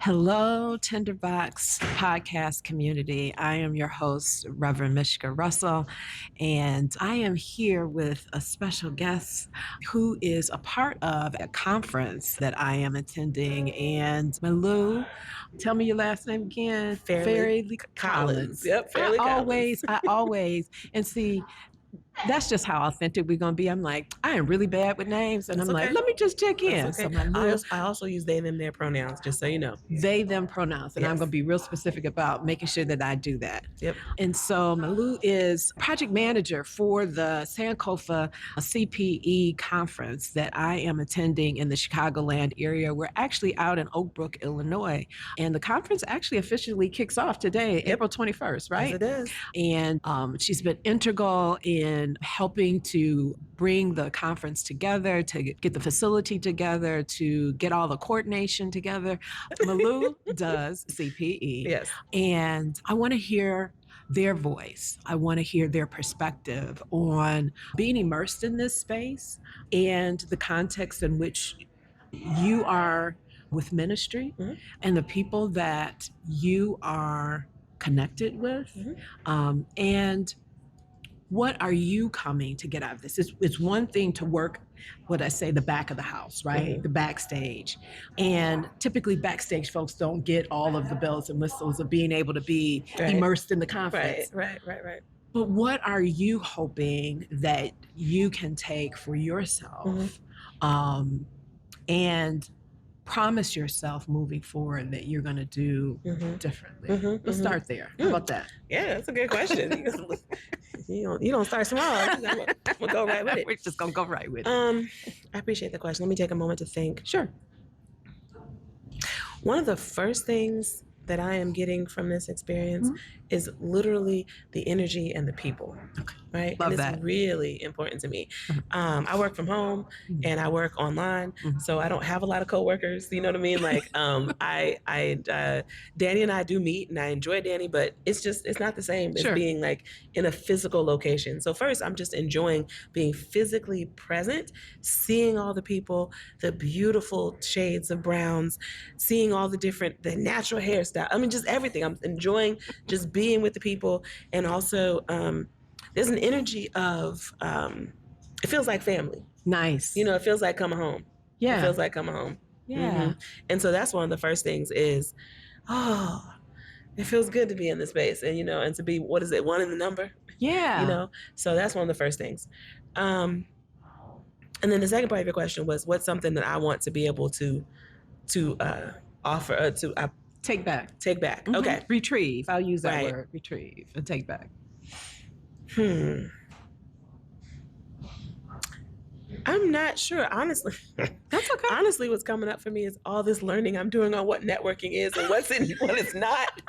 Hello, Tinderbox podcast community. I am your host, Reverend Mishka Russell, and I am here with a special guest who is a part of a conference that I am attending. And Malou, tell me your last name again. Fairleigh Collins. Yep, Fairleigh Collins. I always, and see, that's just how authentic we're going to be. I'm like, I am really bad with names. And That's I'm okay. like, let me just check in. That's okay. So my I also use they, them, their pronouns, just so you know. they, them pronouns. And I'm Yes. going to be real specific about making sure that I do that. Yep. And so Malou is project manager for the Sankofa CPE conference that I am attending in the Chicagoland area. We're actually out in Oak Brook, Illinois. And the conference actually officially kicks off today, April 21st, right? Yes, it does. And she's been integral in helping to bring the conference together, to get the facility together, to get all the coordination together. Malou does CPE. Yes. And I want to hear their voice. I want to hear their perspective on being immersed in this space and the context in which you are with ministry and the people that you are connected with. And what are you coming to get out of this? It's one thing to work, what I say, the back of the house, right? The backstage. And typically backstage folks don't get all of the bells and whistles of being able to be immersed in the conference. Right. But what are you hoping that you can take for yourself and promise yourself moving forward that you're going to do differently? Let's start there. How about that? Yeah, that's a good question. you don't start small. We'll go right with it. We're just going to go right with it. I appreciate the question. Let me take a moment to think. Sure. One of the first things that I am getting from this experience is literally the energy and the people, right? Love and it's that. really important to me. I work from home and I work online, so I don't have a lot of coworkers. You know what I mean? Like, Danny and I do meet, and I enjoy Danny, but it's not the same as being like in a physical location. So first, I'm just enjoying being physically present, seeing all the people, the beautiful shades of browns, seeing all the natural hairstyle. I mean, just everything. I'm enjoying just being with the people. And also, there's an energy of, it feels like family. Nice. You know, it feels like coming home. Yeah. It feels like coming home. Yeah. And so that's one of the first things is, it feels good to be in this space. And, and to be, one in the number? Yeah. So that's one of the first things. And then the second part of your question was, what's something that I want to be able to offer, take back. Okay. Retrieve. I'll use that word, retrieve and take back. I'm not sure, honestly. That's okay. Honestly, what's coming up for me is all this learning I'm doing on what networking is and what it's not.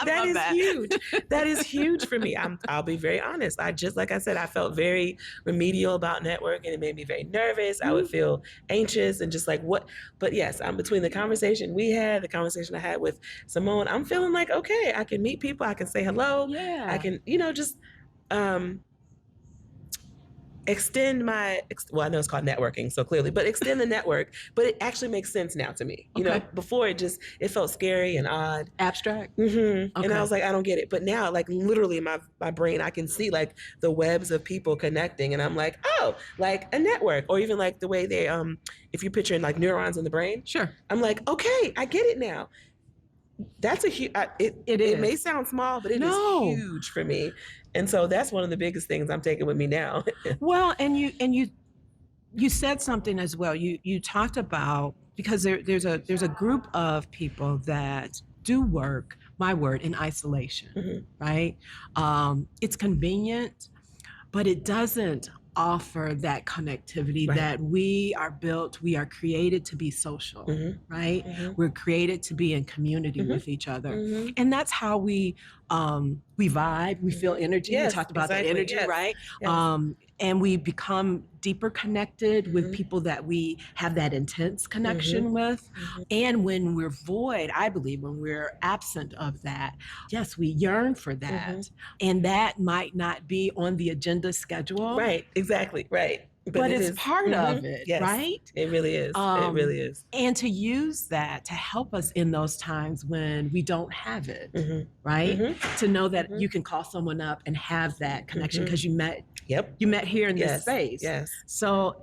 That is huge. That is huge for me. I'll be very honest. Like I said, I felt very remedial about networking. It made me very nervous. I would feel anxious and just like what. But yes, I'm between the conversation we had, the conversation I had with Simone, I'm feeling like, okay, I can meet people. I can say hello. Yeah. I can, just extend I know it's called networking, so clearly, but extend the network, but it actually makes sense now to me. Before it felt scary and odd. Abstract. And I was like, I don't get it. But now, like literally in my brain, I can see like the webs of people connecting and I'm like, oh, like a network, or even like the way they, if you're picturing like neurons in the brain. Sure. I'm like, okay, I get it now. That's a huge, it may sound small, but it is huge for me. And so that's one of the biggest things I'm taking with me now. Well, and you said something as well. You talked about, because there's a group of people that do work, my word, in isolation, right? It's convenient, but it doesn't offer that connectivity that we are created to be social, right? We're created to be in community with each other. And that's how we vibe, we feel energy. Yes, we talked about exactly. that energy, Yes. right? Yes. And we become deeper connected with people that we have that intense connection with. And when we're void, I believe when we're absent of that, yes, we yearn for that. And that might not be on the agenda schedule. Right, exactly, right. but it it's is part of it, yes, right? it really is. It really is. And to use that to help us in those times when we don't have it, right? To know that you can call someone up and have that connection because you met here in this space. Yes. So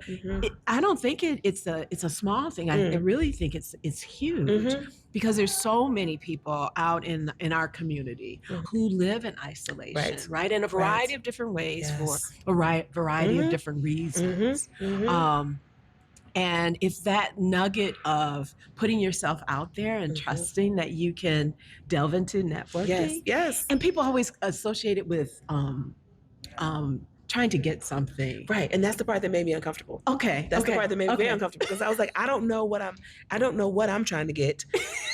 I don't think it's a small thing. I really think it's huge because there's so many people out in our community who live in isolation, right? In a variety of different ways for a variety of different reasons. And it's that nugget of putting yourself out there and trusting that you can delve into networking. Yes. And people always associate it with trying to get something. Right. And that's the part that made me uncomfortable. Okay. That's the part that made me very uncomfortable because I was like, I don't know what I'm trying to get.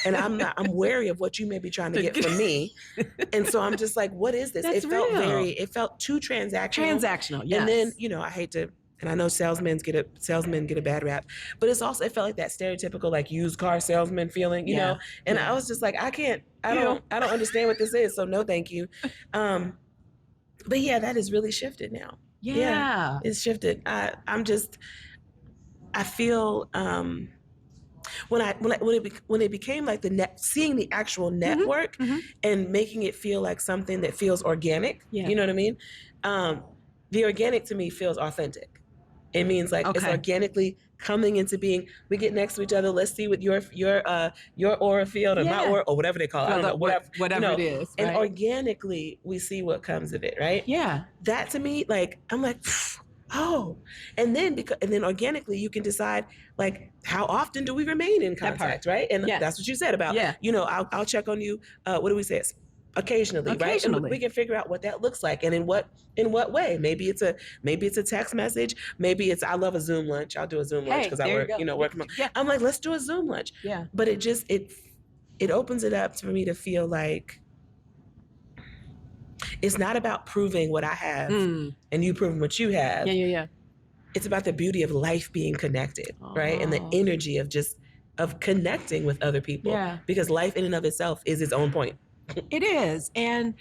And I'm wary of what you may be trying to get from me. And so I'm just like, what is this? That's it felt too transactional. Yes. And then, I hate to, and I know salesmen get a bad rap, but it felt like that stereotypical like used car salesman feeling, you know? And I was just like, I don't understand what this is. So no, thank you. But yeah, that has really shifted now. Yeah. It's shifted. I feel when it became like seeing the actual network and making it feel like something that feels organic. You know what I mean? The organic to me feels authentic. It means like it's organically coming into being. We get next to each other. Let's see what your aura field or my aura or whatever they call it. I don't know, whatever it is. And organically we see what comes of it, right? Yeah. That to me, like I'm like, oh, and then organically you can decide like how often do we remain in contact, right? And that's what you said about I'll check on you. What do we say? Occasionally, right? And we can figure out what that looks like and in what way. Maybe it's a text message. Maybe it's I love a Zoom lunch. I'll do a Zoom lunch because I work from home. Yeah. I'm like, let's do a Zoom lunch. Yeah. But it opens it up for me to feel like it's not about proving what I have and you proving what you have. Yeah. It's about the beauty of life being connected, right? And the energy of connecting with other people. Yeah. Because life in and of itself is its own point. It is. And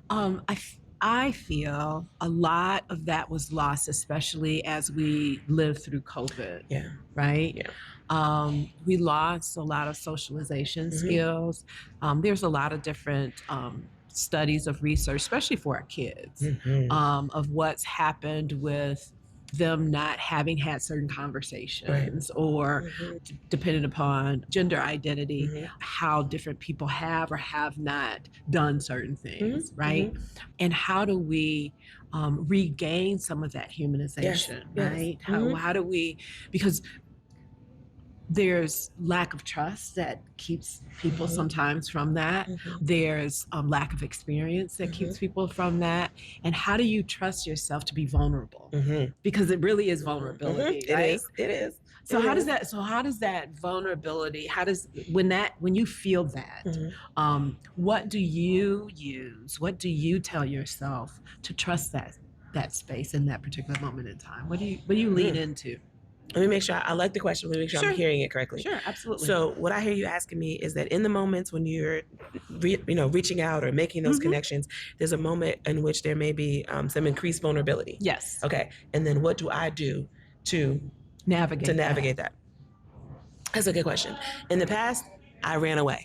I feel a lot of that was lost, especially as we lived through COVID. Yeah. Right? Yeah. We lost a lot of socialization skills. There's a lot of different studies of research, especially for our kids, of what's happened with them not having had certain conversations or depending upon gender identity, how different people have or have not done certain things, right? And how do we regain some of that humanization, right? How do we, because there's lack of trust that keeps people sometimes from that. There's lack of experience that keeps people from that. And how do you trust yourself to be vulnerable? Because it really is vulnerability, right? It is. So how does that vulnerability, when you feel that, what do you use? What do you tell yourself to trust that space in that particular moment in time? What do you lean into? Let me make sure, I like the question. Let me make sure I'm hearing it correctly. Sure, absolutely. So what I hear you asking me is that in the moments when you're, reaching out or making those connections, there's a moment in which there may be some increased vulnerability. Yes. Okay. And then what do I do to navigate that? That's a good question. In the past, I ran away.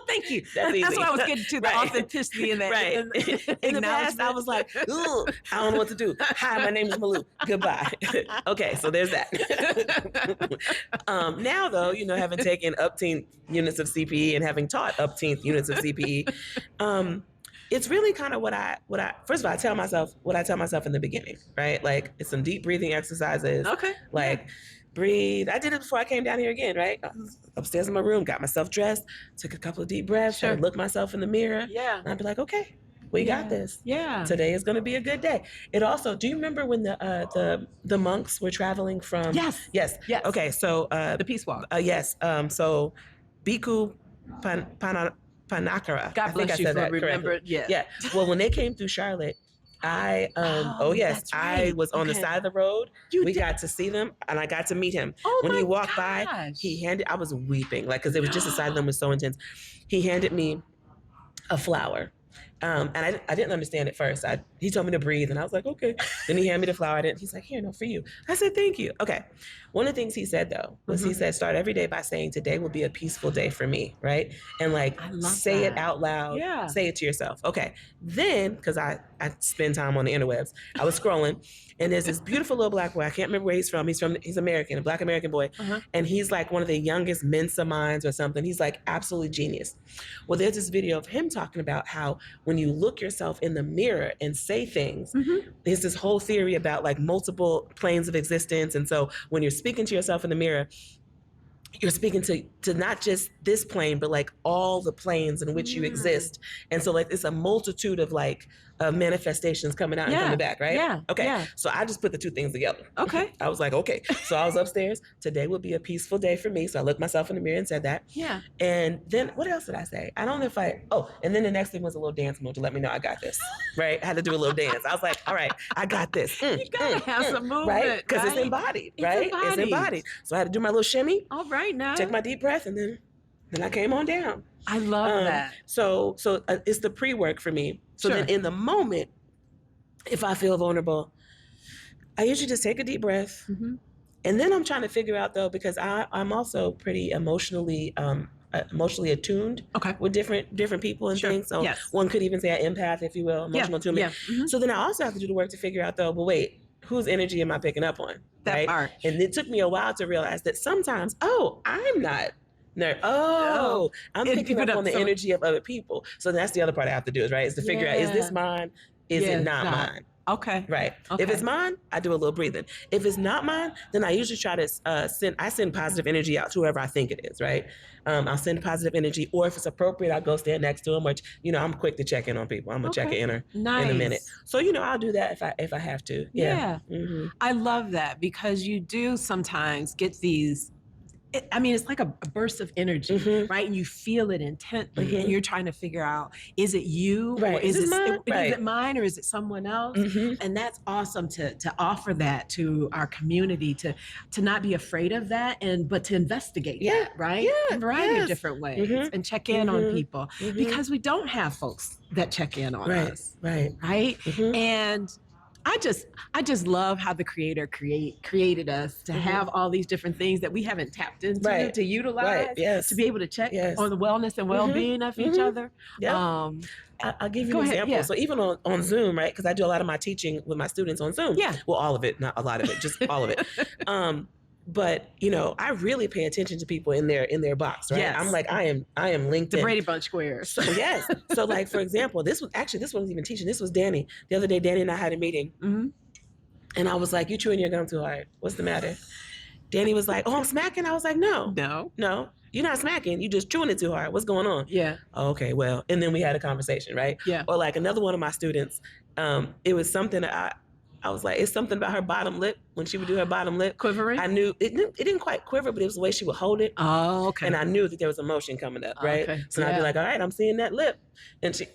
Thank you. That's easy. That's what I was getting to, the authenticity in that. Right. In the past, I was like, ooh, I don't know what to do. Hi, my name is Malou. Goodbye. Okay, so there's that. Now, though, having taken upteenth units of CPE and having taught upteenth units of CPE, it's really kind of what I first of all, I tell myself in the beginning, right? Like, it's some deep breathing exercises. Okay. Like, breathe. I did it before I came down here again, right? I was upstairs in my room, got myself dressed, took a couple of deep breaths, and looked myself in the mirror. Yeah. And I'd be like, okay, we got this. Yeah. Today is going to be a good day. It also, do you remember when the monks were traveling from? Yes. Okay, so the peace walk. Yes. So Bhikkhu Panakara. God bless you for remembering. Yeah. Well, when they came through Charlotte, I I was on the side of the road. We got to see them, and I got to meet him. When he walked by, I was weeping, like, because it was just the side of them was so intense. He handed me a flower. And I didn't understand at first. He told me to breathe, and I was like, okay. Then he handed me the flower. He's like, here, no, for you. I said, thank you. Okay. One of the things he said, though, was he said, start every day by saying, today will be a peaceful day for me, right? And like, say it out loud. Yeah. Say it to yourself. Okay. Then, because I spend time on the interwebs, I was scrolling, and there's this beautiful little black boy. I can't remember where he's from. He's American, a black American boy. And he's like one of the youngest Mensa minds or something. He's like absolutely genius. Well, there's this video of him talking about how when you look yourself in the mirror and say things, there's this whole theory about like multiple planes of existence. And so when you're speaking to yourself in the mirror, you're speaking to not just this plane, but like all the planes in which you exist. And so like it's a multitude of like manifestations coming out and coming back, right? Yeah. Okay. Yeah. So I just put the two things together. Okay. I was like, okay. So I was upstairs. Today will be a peaceful day for me. So I looked myself in the mirror and said that. Yeah. And then what else did I say? I don't know if and then the next thing was a little dance move to let me know I got this, right? I had to do a little dance. I was like, all right, I got this. You gotta have some movement, right? Because it's embodied, right? It's embodied. So I had to do my little shimmy. All right, now. Take my deep breath, and then I came on down. I love that. So it's the pre-work for me. So then in the moment, if I feel vulnerable, I usually just take a deep breath. And then I'm trying to figure out, though, because I'm also pretty emotionally attuned with different people and things. So one could even say an empath, if you will, emotional attunement. So then I also have to do the work to figure out, though, but wait, whose energy am I picking up on? That part. And it took me a while to realize that sometimes, I'm not I'm picking up on the energy of other people. So that's the other part I have to do is to figure out, is this mine? Is it not mine? Okay. Right. Okay. If it's mine, I do a little breathing. If it's not mine, then I usually try to send positive energy out to whoever I think it is, right? I'll send positive energy, or if it's appropriate, I'll go stand next to them, which, I'm quick to check in on people. I'm going to check in in a minute. So, I'll do that if I have to. Yeah. I love that, because you do sometimes get these, it's like a burst of energy, right? And you feel it intently, and you're trying to figure out, is it you? Right. Or is it mine, or is it someone else? And that's awesome to offer that to our community, to not be afraid of that, but to investigate that, right? Yeah. In a variety of different ways, and check in on people, because we don't have folks that check in on us. Right. And I just love how the Creator created us to have all these different things that we haven't tapped into to utilize, to be able to check on the wellness and well-being of each other. I'll give you an example. So even on Zoom, right? Because I do a lot of my teaching with my students on Zoom. Well, all of it, not a lot of it, just all of it. But I really pay attention to people in their box, right? I'm like, I am LinkedIn. The Brady Bunch squares. So yes. So like, for example, this wasn't even teaching. This was Danny. The other day, Danny and I had a meeting, and I was like, "You chewing your gum too hard. What's the matter?" Danny was like, "Oh, I'm smacking." I was like, "No, you're not smacking. You just chewing it too hard. What's going on?" Oh, okay, well, and then we had a conversation, right? Or like another one of my students, it was something that I was like, it's something about her bottom lip. When she would do her bottom lip, quivering. I knew it didn't quite quiver, but it was the way she would hold it. Oh, okay. And I knew that there was emotion coming up, right? Okay. So I'd be like, all right, I'm seeing that lip, and she'd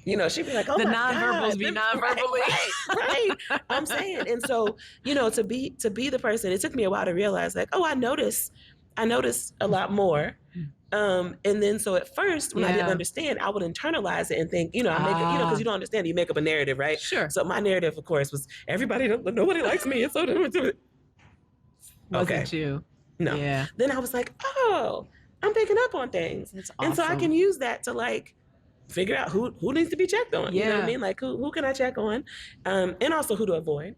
be like, oh, the my nonverbals God. be nonverbally, right? I'm saying, and so to be the person, it took me a while to realize, like, oh, I notice a lot more. And then so at first, when I didn't understand, I would internalize it and think, I make because you don't understand, you make up a narrative, right? Sure. So my narrative, of course, was nobody likes me, and so wasn't you? No. Yeah. Then I was like, oh, I'm picking up on things, that's awesome. And so I can use that to like figure out who needs to be checked on. You know what I mean? Like who can I check on, and also who to avoid.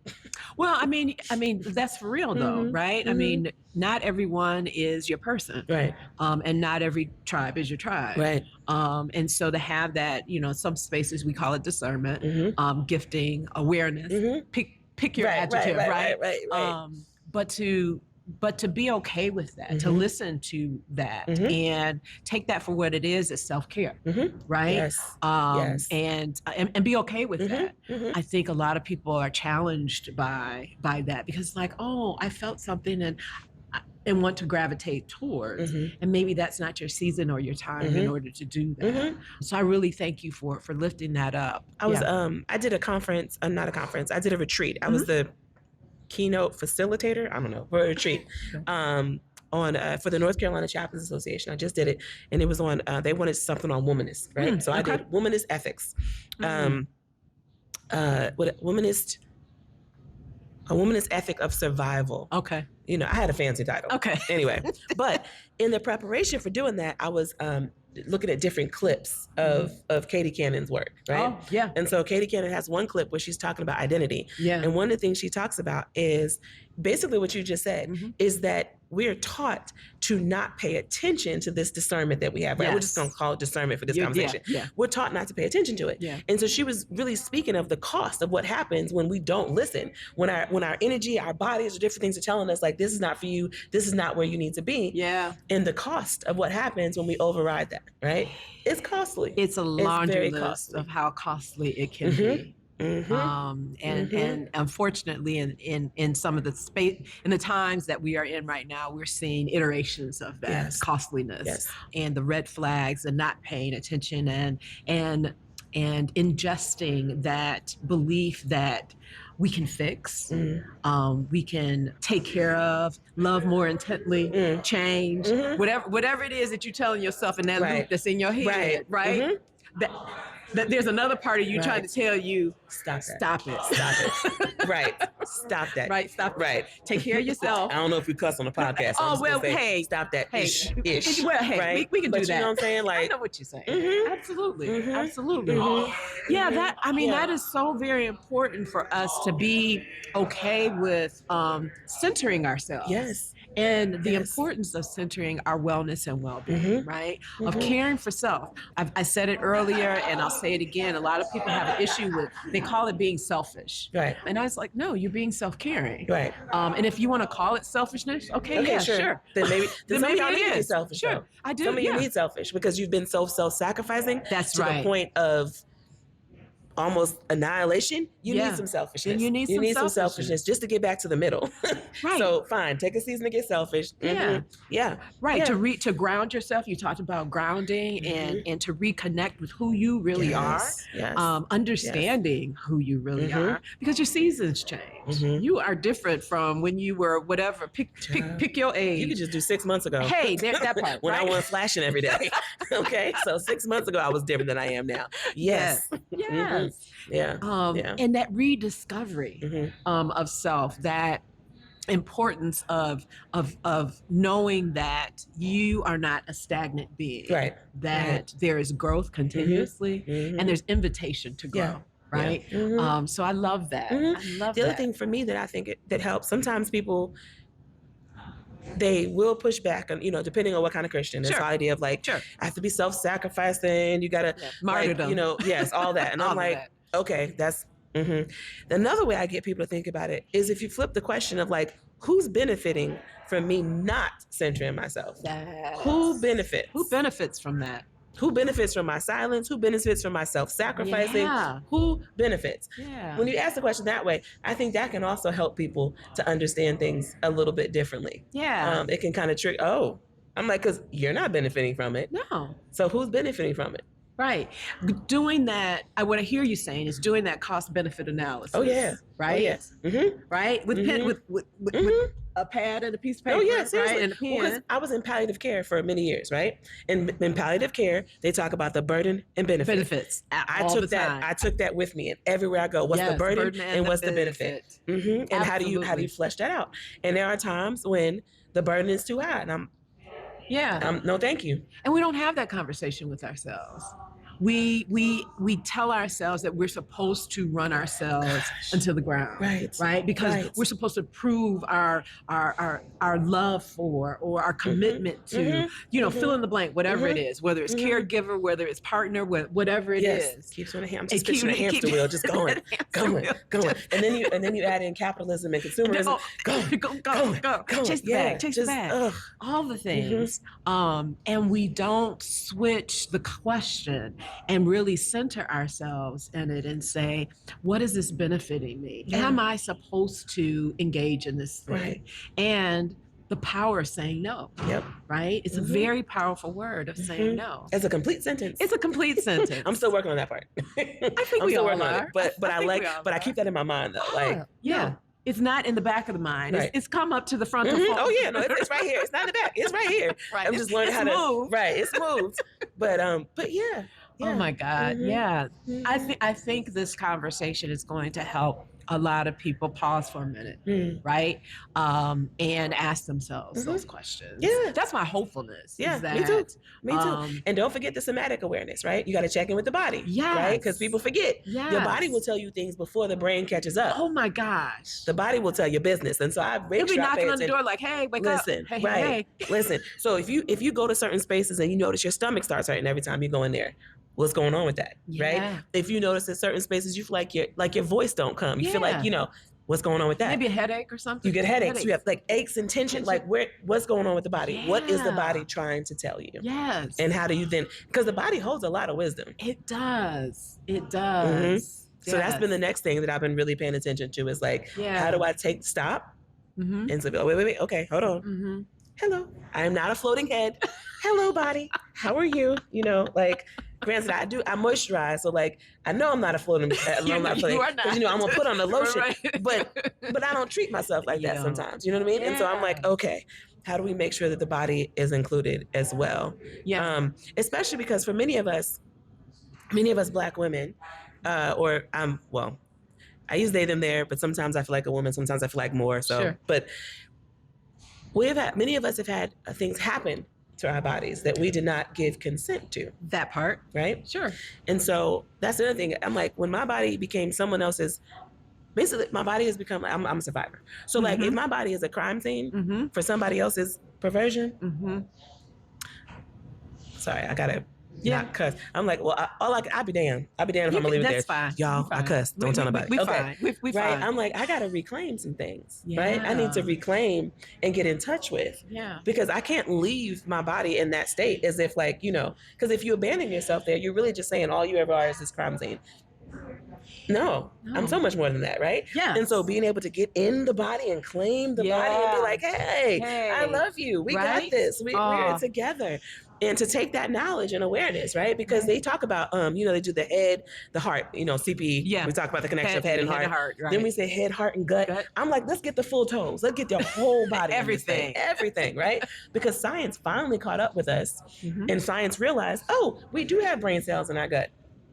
Well, I mean that's for real though, right? I mean, not everyone is your person, right? And not every tribe is your tribe, right? And so to have that, some spaces we call it discernment, gifting, awareness. Pick your adjective, right? But to be okay with that, to listen to that, and take that for what it is self-care, right? Yes. Yes. And be okay with that. I think a lot of people are challenged by that, because like, oh, I felt something and want to gravitate towards, and maybe that's not your season or your time in order to do that. So I really thank you for lifting that up. I did a conference, not a conference. I did a retreat. I was the keynote facilitator, I don't know, for a retreat, on for the North Carolina Chaplains Association. I just did it, and it was on. They wanted something on womanist, right? So I did womanist ethics. What womanist? A womanist ethic of survival. Okay. You know, I had a fancy title. Okay. Anyway, but in the preparation for doing that, I was looking at different clips of Katie Cannon's work, right? Oh, yeah. And so Katie Cannon has one clip where she's talking about identity. Yeah. And one of the things she talks about is basically what you just said, is that we're taught to not pay attention to this discernment that we have, right? We're just going to call it discernment for this conversation. We're taught not to pay attention to it. And so she was really speaking of the cost of what happens when we don't listen, when our energy, our bodies, or different things are telling us like, this is not for you, this is not where you need to be. Yeah. And the cost of what happens when we override that, right? It's costly. It's a laundry list of how costly it can be. And unfortunately, in some of the space, in the times that we are in right now, we're seeing iterations of that costliness and the red flags and not paying attention and ingesting that belief that we can fix, we can take care of, love more intently, change, whatever it is that you're telling yourself in that loop that's in your head, right? That there's another part of you trying to tell you, stop it. Right. Stop that. Right. Stop. Right. Take care of yourself. I don't know if we cuss on the podcast. Oh, well, hey. Stop that. Hey. Ish. Well, hey, right? we can do that. You know what I'm saying? Like, I know what you're saying. Absolutely. Absolutely. Yeah, that is so very important for us to be okay with centering ourselves. Yes. And the importance of centering our wellness and well-being, right? Of caring for self. I said it earlier, and I'll say it again. A lot of people have an issue with, they call it being selfish. Right. And I was like, no, you're being self-caring. Right. And if you want to call it selfishness, okay, sure. Then maybe some of y'all need to be selfish. Sure, though. I do. Some of you need selfish because you've been so self-sacrificing. That's to right. the point of almost annihilation. You need some selfishness. You need some selfishness just to get back to the middle. Right. So fine, take a season to get selfish. Yeah. Right. Yeah. To ground yourself. You talked about grounding and to reconnect with who you really are. Yes. Understanding who you really are, because your seasons change. You are different from when you were whatever. Pick your age. You could just do 6 months ago. Hey, that part. When right? I wasn't flashing every day. Okay. So 6 months ago I was different than I am now. Yes. Yes. Yeah. And that rediscovery of self, that importance of knowing that you are not a stagnant being, right? That there is growth continuously, and there's invitation to grow. Right. So I love that. I love the other thing for me that I think that helps. Sometimes people, they will push back on, depending on what kind of Christian. There's the idea of like, I have to be self-sacrificing. You gotta, martyrdom. Yes, all that. And I'm like, okay, that's. Another way I get people to think about it is if you flip the question of like, who's benefiting from me not centering myself? Yes. Who benefits? Who benefits from that? Who benefits from my silence? Who benefits from my self-sacrificing? Yeah. Who benefits? Yeah. When you ask the question that way, I think that can also help people to understand things a little bit differently. Yeah. It can kind of trick, I'm like, because you're not benefiting from it. No. So who's benefiting from it? Right. Doing that, what I hear you saying is doing that cost-benefit analysis. Oh, yeah. Right? Oh, yeah. Right? With pen, with a pad and a piece of paper. Oh, yeah, seriously. Right? And a pen. Because I was in palliative care for many years, right? And in palliative care, they talk about the burden and benefits. I took that with me, and everywhere I go, what's the burden and what's the benefit? And how do you flesh that out? And there are times when the burden is too high, and I'm no, thank you. And we don't have that conversation with ourselves. We tell ourselves that we're supposed to run ourselves into the ground, right? Because we're supposed to prove our love for, or our commitment to, fill in the blank, whatever it is, whether it's caregiver, whether it's partner, whatever it is. Keeps on a hamster. Just picture a hamster wheel, just going. And then you add in capitalism and consumerism. Go. Chase the bag. All the things. And we don't switch the question and really center ourselves in it and say, what is this benefiting me? Yeah. Am I supposed to engage in this thing? Right. And the power of saying no. Yep. Right? It's a very powerful word of saying no. It's a complete sentence. It's a complete sentence. I'm still working on that part. I think we all are. But I keep that in my mind though. It's not in the back of the mind. Right. It's come up to the front. Mm-hmm. Oh yeah, no, it's right here. It's not in the back. It's right here. Right. I'm just learning how to move. Right, it's moved. But yeah. Oh my God. Mm-hmm. Yeah. Mm-hmm. I think this conversation is going to help a lot of people pause for a minute, right? And ask themselves those questions. Yeah. That's my hopefulness. Yeah, is that, me too. Me too. And don't forget the somatic awareness, right? You got to check in with the body. Yes. Right? Because people forget. Yes. Your body will tell you things before the brain catches up. Oh my gosh. The body will tell you business. And so I You'll be knocking on the door like, hey, wake up. Listen, Hey, right. hey. Listen. So if you go to certain spaces and you notice your stomach starts hurting every time you go in there, what's going on with that? Yeah. Right? If you notice in certain spaces you feel like your voice don't come. You feel like, what's going on with that? Maybe a headache or something. You get headaches. You have like aches and tension. Like what's going on with the body? Yeah. What is the body trying to tell you? Yes. And how do you then, because the body holds a lot of wisdom. It does. It does. Mm-hmm. Yes. So that's been the next thing that I've been really paying attention to is like, how do I stop and say, oh, wait, okay, hold on. Hello, I am not a floating head. Hello, body. How are you? Like, granted, I moisturize, so like I know I'm not a floating. I'm not floating because I'm gonna put on the lotion, but I don't treat myself like that sometimes. You know what I mean? Yeah. And so I'm like, okay, how do we make sure that the body is included as well? Yeah. Especially because for many of us Black women, I use they them there, but sometimes I feel like a woman, sometimes I feel like more. So, but many of us have had things happen to our bodies that we did not give consent to. That part. Right? Sure. And so that's the other thing. I'm like, when my body became someone else's, basically my body has become, I'm a survivor. So like if my body is a crime scene for somebody else's perversion, sorry, I gotta not cuss. I'm like, well, I'll be damned. I'll be damned if I'm gonna leave it there. That's fine. Y'all, I cuss. Don't tell nobody. We okay. Fine. We right? Fine. I'm like, I gotta reclaim some things, right? I need to reclaim and get in touch with. Yeah. Because I can't leave my body in that state as if like, because if you abandon yourself there, you're really just saying all you ever are is this crime scene. No, I'm so much more than that, right? Yeah. And so being able to get in the body and claim the body and be like, hey, I love you. We got this. We're together. And to take that knowledge and awareness, right? Because they talk about, they do the head, the heart, CP. Yeah. We talk about the connection of head and heart. Right. Then we say head, heart, and gut. I'm like, let's get the full toes. Let's get the whole body. Everything, right? Because science finally caught up with us. And science realized, we do have brain cells in our gut.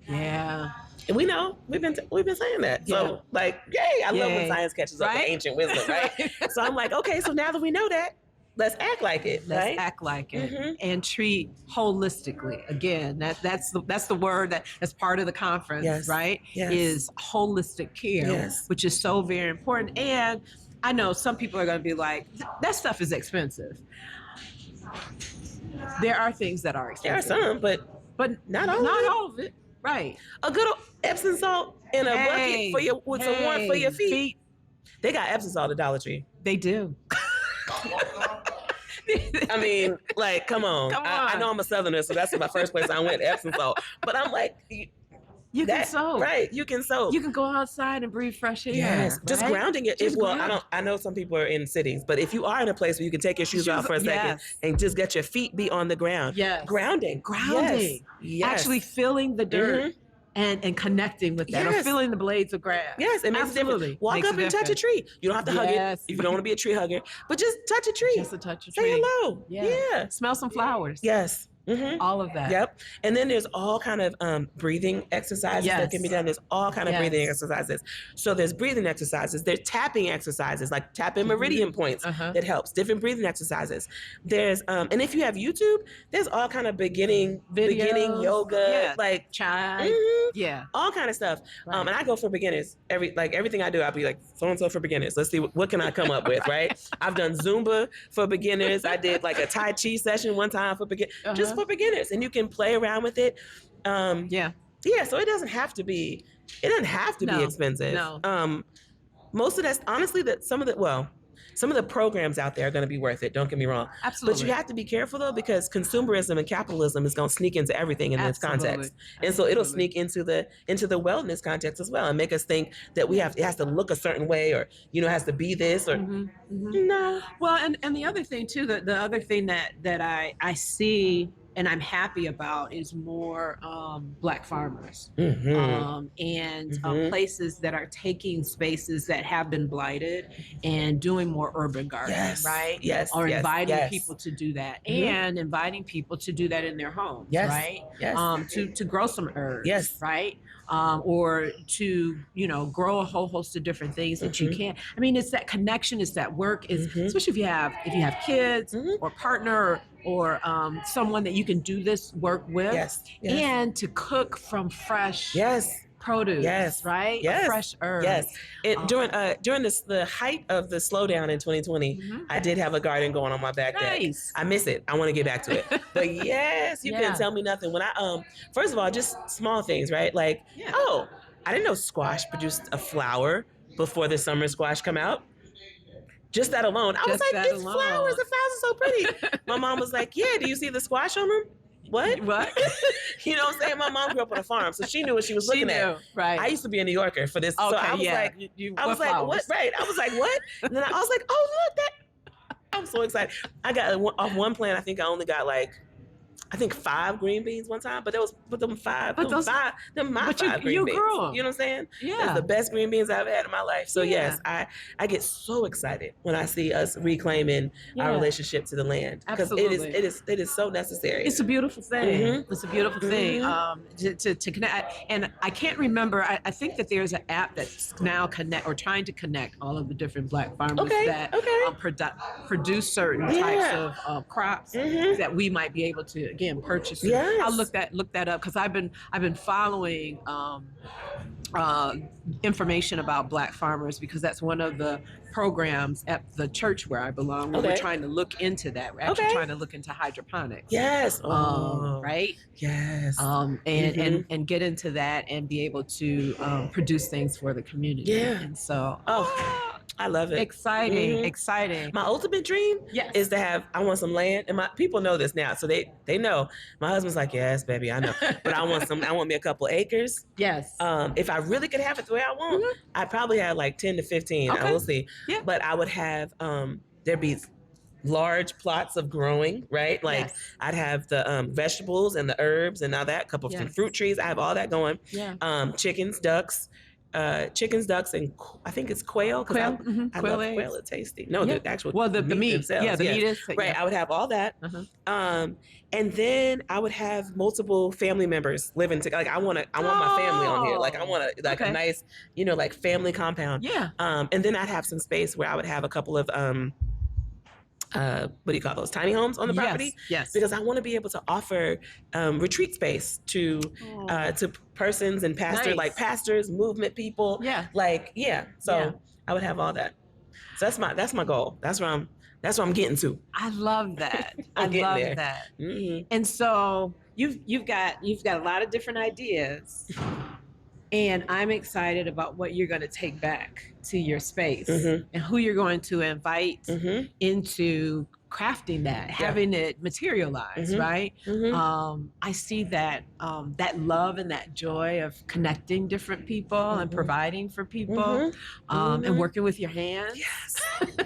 Yeah. And we know we've been saying that. So like, yay! I love when science catches up with ancient wisdom, right? So I'm like, okay, so now that we know that, let's act like it. Let's act like it and treat holistically. Again, that's the word that's part of the conference, right? Yes. Is holistic care, which is so very important. And I know some people are going to be like, that stuff is expensive. There are things that are expensive. There are some, but not all of it. Right. A good Epsom salt in a bucket with some warmth for your feet. They got Epsom salt at Dollar Tree. They do. I mean, like, come on. I know I'm a Southerner, so that's my first place I went, Epsom salt. But I'm like, you can soak. Right, you can soak. You can go outside and breathe fresh air. Yes, just grounding it. I know some people are in cities, but if you are in a place where you can take your shoes off for a second and just get your feet be on the ground. Yes. Grounding. Yes. Actually feeling the dirt. And connecting with that, or feeling the blades of grass. Yes, it makes a difference. Walk up and touch a tree. You don't have to hug it if you don't want to be a tree hugger, but just touch a tree. Just to touch a tree. Say hello. Yeah. Smell some flowers. Yes. All of that. Yep. And then there's all kind of breathing exercises that can be done. There's all kind of breathing exercises. So there's breathing exercises. There's tapping exercises, like tapping meridian points that helps. Different breathing exercises. There's and if you have YouTube, there's all kind of beginning yoga, like chai. All kind of stuff. Right. And I go for beginners. Everything I do, I'll be like so and so for beginners. Let's see what can I come up with, right? I've done Zumba for beginners. I did like a Tai Chi session one time for beginners. Just for beginners, and you can play around with it. So it doesn't have to be expensive. No. Most of that, honestly, some of the programs out there are going to be worth it. Don't get me wrong. Absolutely. But you have to be careful though, because consumerism and capitalism is going to sneak into everything in this context. And so it'll sneak into the wellness context as well and make us think that it has to look a certain way, or it has to be this or no. Well, and the other thing too, the other thing that I see and I'm happy about is more Black farmers, and places that are taking spaces that have been blighted and doing more urban gardening, right? Yes. Or inviting Yes. people to do that, and inviting people to do that in their homes, Yes. right? Yes. To grow some herbs, yes. right? Or to grow a whole host of different things that you can. I mean, it's that connection, it's that work, is especially if you have kids or partner or someone that you can do this work with, and to cook from fresh produce, right? Yes. Fresh herbs. Yes. During the height of the slowdown in 2020, I did have a garden going on my back deck. I miss it. I want to get back to it. But yes, you can tell me nothing. When I first of all, just small things, right? Like, oh, I didn't know squash produced a flower before the summer squash come out. Just that alone. I was like, it's flowers. The flowers are so pretty. My mom was like, yeah, do you see the squash on them? What? You know what I'm saying? My mom grew up on a farm, so she knew what she was looking at. Right. I used to be a New Yorker for this. So I was like, what? Right. I was like, what? And then I was like, oh, look, that. I'm so excited. I got off one plant, I think I only got 5 green beans one time, but them five green beans. You grew them. You know what I'm saying? Yeah. That's the best green beans I've had in my life. So yes, I get so excited when I see us reclaiming our relationship to the land, because it is so necessary. It's a beautiful thing. It's a beautiful thing to connect. And I can't remember. I think that there's an app that's now trying to connect all of the different Black farmers that produce certain types of crops that we might be able to purchase. I'll look that up, because I've been following information about Black farmers, because that's one of the programs at the church where I belong, where we're trying to look into that. We're actually trying to look into hydroponics. Yes. Right. Yes. And get into that and be able to produce things for the community. Yeah. And so I love it. Exciting. My ultimate dream is to have, I want some land, and my people know this now, so they know. My husband's like, yes, baby, I know. But I want me a couple acres. Yes. If I really could have it the way I want, I'd probably have 10 to 15. I will see. Yeah. But I would have, there'd be large plots of growing, right? I'd have the vegetables and the herbs and all that, a couple of some fruit trees. I have all that going. Yeah. Chickens, ducks, and I think it's quail. I love quail. It's tasty. No, the actual the meat themselves. Yeah, the meat is right. I would have all that, and then I would have multiple family members living together. I want my family on here. I want a nice, family compound. Yeah. And then I'd have some space where I would have a couple of what do you call those, tiny homes on the property? Yes. Because I want to be able to offer retreat space to persons and pastors, movement people. Yeah. So I would have all that. So that's my goal. That's where I'm getting to. I love that. I love that. Mm-hmm. And so you've got a lot of different ideas. And I'm excited about what you're going to take back to your space and who you're going to invite into crafting that, having it materialize, right? I see that that love and that joy of connecting different people and providing for people and working with your hands.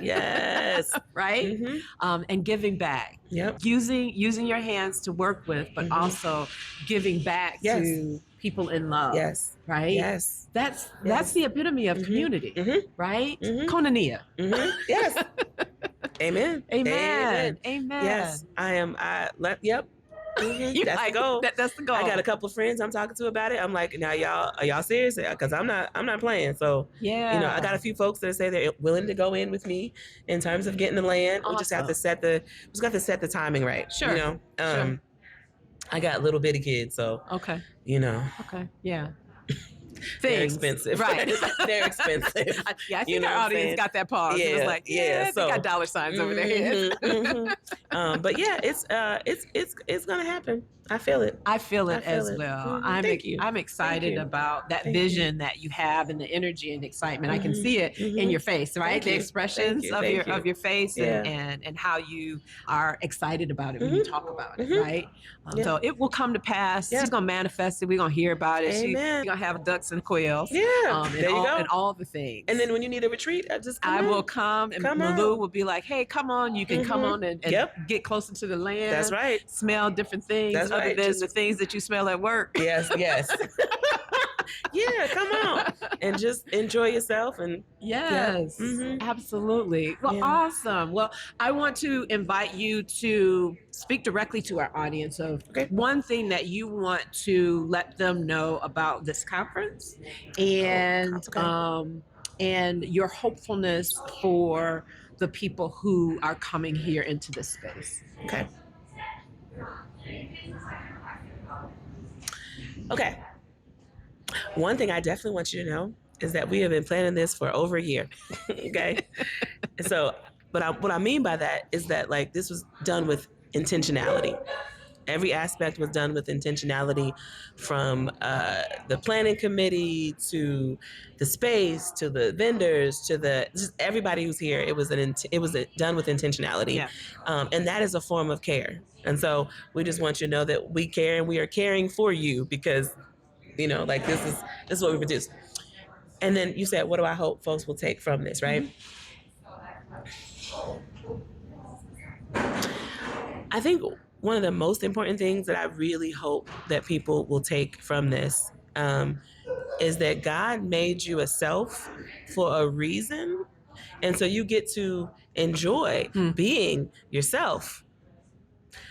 Yes. Right? And giving back. Yep. Using your hands to work with, but also giving back to people in love. Yes. Right? Yes. That's the epitome of community. Right? Koinonia. Yes. Amen. Amen. Yes. Yep. That's the goal. That's the goal. I got a couple of friends I'm talking to about it. I'm like, now are y'all serious? Because I'm not playing. So I got a few folks that say they're willing to go in with me in terms of getting the land. Awesome. We just have to set the timing right. Sure. Sure. I got little bitty kids, so okay. Okay. Yeah. They're expensive. Right. They're expensive. I think our audience got that pause. Yeah, it was like, they got dollar signs over their heads. But yeah, it's gonna happen. I feel it. I feel I it feel as it. well. Thank you. I'm Thank excited you. about that Thank you. vision that you have and the energy and excitement. I can see it in your face, right? Thank The you. Thank expressions you. Thank you. of your face Yeah. and how you are excited about it when you talk about it, Mm-hmm. right? Yeah. So it will come to pass. Yeah. She's gonna manifest it. We're gonna hear about it. She's Amen. gonna have ducks and quails, Yeah. There you go. and all the things. And then when you need a retreat, just come I will on. come, and Come Malou on. will be like, "Hey, come on! You can come on and Yep. get closer to the That's land, right. smell different things That's other right. than Just the things that you smell at work." yes, yes. Yeah, come on. And just enjoy yourself and yep. Yes, Mm-hmm. absolutely. Well, Yeah. awesome. Well, I want to invite you to speak directly to our audience of Okay. one thing that you want to let them know about this conference and Okay. and your hopefulness for the people who are coming here into this space. Okay. Okay. One thing I definitely want you to know is that we have been planning this for over a year. Okay. So, what I mean by that is that like this was done with intentionality. Every aspect was done with intentionality, from the planning committee to the space to the vendors to the just everybody who's here. It was done with intentionality, Yeah. And that is a form of care. And so we just want you to know that we care and we are caring for you because like this is what we produce. And then you said, what do I hope folks will take from this, right? I think one of the most important things that I really hope that people will take from this is that God made you a self for a reason. And so you get to enjoy being yourself.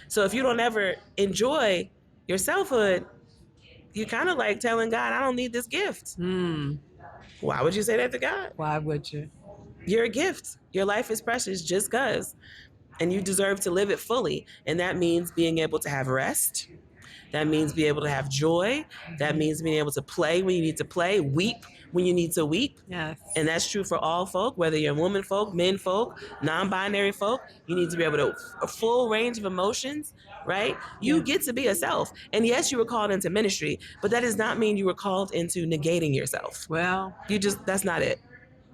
So if you don't ever enjoy your selfhood, you kind of like telling God, I don't need this gift. Why would you say that to God? Why would you? You're a gift. Your life is precious just because. And you deserve to live it fully. And that means being able to have rest. That means being able to have joy. That means being able to play when you need to play, weep when you need to weep. Yes. And that's true for all folk, whether you're woman folk, men folk, non-binary folk. You need to be able to a full range of emotions, right? You get to be a self. And yes, you were called into ministry, but that does not mean you were called into negating yourself. Well, That's not it.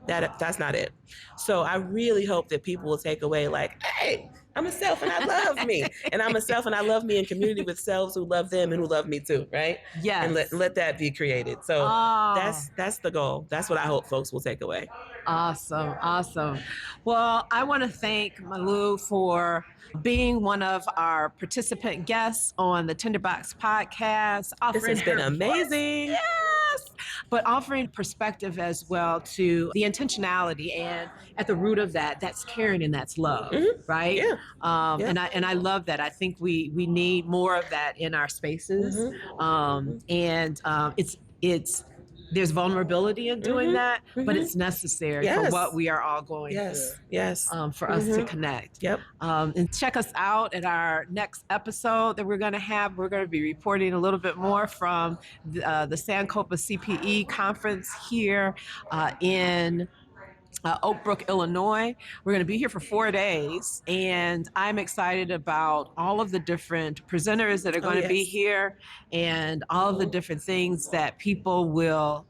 That's not it. So I really hope that people will take away like, hey, I'm a self and I love me. And I'm a self and I love me in community with selves who love them and who love me too, right? yes. And let that be created. So that's the goal. That's what I hope folks will take away. Awesome. Awesome. Well, I want to thank Malou for being one of our participant guests on the Tinderbox podcast. This has been amazing. Yes. But offering perspective as well to the intentionality, and at the root of that, that's caring and that's love, right? Yeah. And I love that. I think we need more of that in our spaces. It's there's vulnerability in doing that, but it's necessary for what we are all going through. Yes. For us to connect. Yep. And check us out at our next episode that we're going to have. We're going to be reporting a little bit more from the Sankofa CPE conference here in Oak Brook, Illinois. We're going to be here for 4 days, and I'm excited about all of the different presenters that are going to be here and all of the different things that people will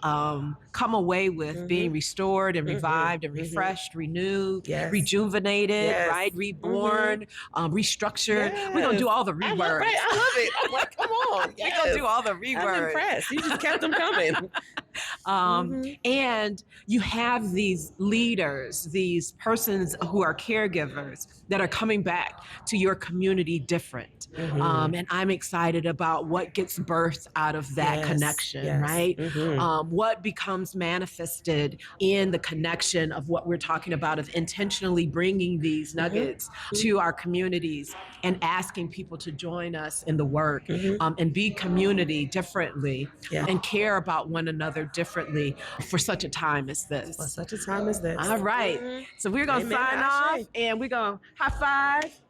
come away with being restored and revived and refreshed, renewed, rejuvenated, right? Reborn, restructured. We're going to do all the rewords. I love it. I'm like, come on. We're going to do all the rewords. I'm impressed. You just kept them coming. And you have these leaders, these persons who are caregivers that are coming back to your community different. And I'm excited about what gets birthed out of that connection, right? What becomes manifested in the connection of what we're talking about, of intentionally bringing these nuggets to our communities and asking people to join us in the work and be community differently and care about one another differently for such a time as this. For such a time as this. All right. So we're going to sign off and we're going to high five.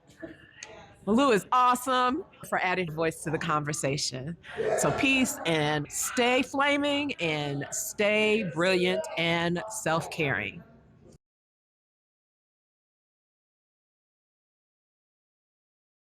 Malou is awesome for adding voice to the conversation. So peace and stay flaming and stay brilliant and self-caring.